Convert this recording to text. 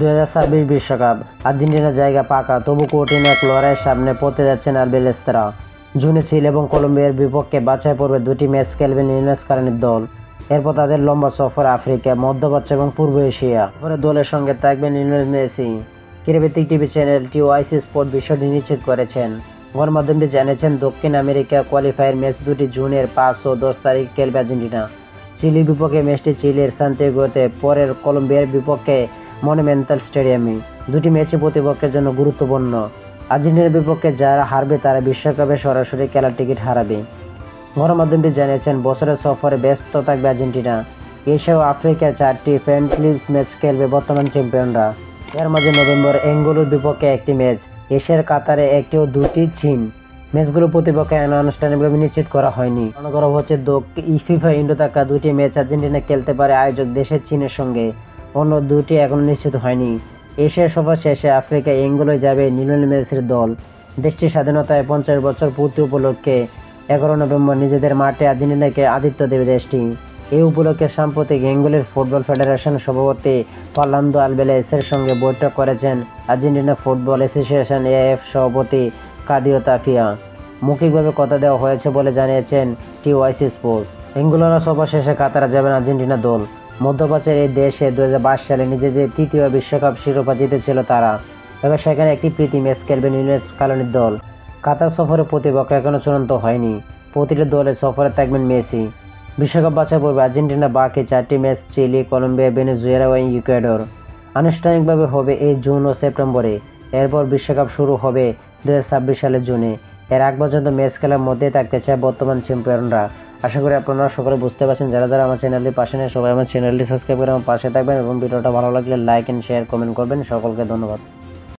2026 বিশ্বকাপ আর্জেন্টিনার জায়গা পাকা, তবু কঠিন এক লড়াইয়ের সামনে পড়তে যাচ্ছেন আলবিলেস্তারা। জুনে চিলি এবং কলম্বিয়ার বিপক্ষে বাছাই পর্বে দুটি ম্যাচ খেলবেন লিওনেল স্কেলানির দল। এরপর তাদের লম্বা সফর আফ্রিকা, মধ্যপ্রাচ্য এবং পূর্ব এশিয়া। সফরে দলের সঙ্গে থাকবেন লিওনেল মেসি। ক্রীড়াভিত্তিক টিভি চ্যানেল টিওআইসি স্পোর্ট বিষয়টি নিশ্চিত করেছেন। গণমাধ্যমটি জানিয়েছেন, দক্ষিণ আমেরিকা কোয়ালিফায়ার ম্যাচ দুটি জুনের 5 ও 10 তারিখ খেলবে আর্জেন্টিনা। চিলির বিপক্ষে ম্যাচটি চিলির সান্তিয়াগোতে, পরের কলম্বিয়ার বিপক্ষে মনুমেন্টাল স্টেডিয়ামে। দুটি ম্যাচই প্রতিপক্ষের জন্য গুরুত্বপূর্ণ। আর্জেন্টিনার বিপক্ষে যারা হারবে তারা বিশ্বকাপে সরাসরি খেলার টিকিট হারাবে। গণমাধ্যমটি জানিয়েছেন, বছরের সফরে ব্যস্ত থাকবে আর্জেন্টিনা। এশিয়া ও আফ্রিকার 4টি ফ্রেন্ডলি ম্যাচ খেলবে বর্তমান চ্যাম্পিয়নরা। এর মাঝে নভেম্বর অ্যাঙ্গোলার বিপক্ষে একটি ম্যাচ, এশিয়ার কাতারে একটি ও দুটি চীন। ম্যাচগুলো প্রতিপক্ষে আনুষ্ঠানিকভাবে নিশ্চিত করা হয়নি। মনে করা হচ্ছে ফিফা ইন্ডো থাকা দুটি ম্যাচ আর্জেন্টিনা খেলতে পারে আয়োজক দেশের চীনের সঙ্গে। অন্য দুটি এখনও নিশ্চিত হয়নি। এশিয়া সফর শেষে আফ্রিকা অ্যাঙ্গোলায় যাবে লিওনেল মেসির দল। দেশটির স্বাধীনতায় 50 বছর পূর্তি উপলক্ষে 11 নভেম্বর নিজেদের মাঠে আর্জেন্টিনাকে আতিথ্য দেবে দেশটি। এই উপলক্ষে সাম্প্রতিক অ্যাঙ্গোলার ফুটবল ফেডারেশন সভাপতি ফার্নান্দো আলবিলেসের সঙ্গে বৈঠক করেছেন আর্জেন্টিনা ফুটবল অ্যাসোসিয়েশন এএফ সভাপতি ক্লদিও তাপিয়া। মৌখিকভাবে কথা দেওয়া হয়েছে বলে জানিয়েছেন টিওআইসি স্পোর্টস। অ্যাঙ্গোলা সফর শেষে কাতারে যাবেন আর্জেন্টিনা দল। মধ্যপ্রাচ্যের এই দেশে 2022 সালে নিজেদের তৃতীয় বিশ্বকাপ শিরোপা জিতেছিল তারা। এবার সেখানে একটি প্রীতি ম্যাচ খেলবে লিওনেল স্কেলানির দল। কাতার সফরে প্রতিপক্ষ এখনও চূড়ান্ত হয়নি। প্রতিটি দলের সফরে থাকবেন মেসি। বিশ্বকাপ বাছাই পর্বে আর্জেন্টিনা বাকি 4টি ম্যাচ চিলি, কলম্বিয়া, ভেনেজুয়েলা ও ইকুয়েডর। আনুষ্ঠানিকভাবে হবে এই জুন ও সেপ্টেম্বরে। এরপর বিশ্বকাপ শুরু হবে 2026 সালের জুনে। এর আগ পর্যন্ত ম্যাচ খেলার মধ্যেই থাকতে চায় বর্তমান চ্যাম্পিয়নরা। আশা করি আপনারা সকলে বুঝতে পারছেন। যারা যারা আমার চ্যানেলটি পাশে নেই সবাই আমার চ্যানেলটি সাবস্ক্রাইব করে আমার পাশে থাকবেন এবং ভিডিওটা ভালো লাগলে লাইক এন্ড শেয়ার কমেন্ট করবেন। সকলকে ধন্যবাদ।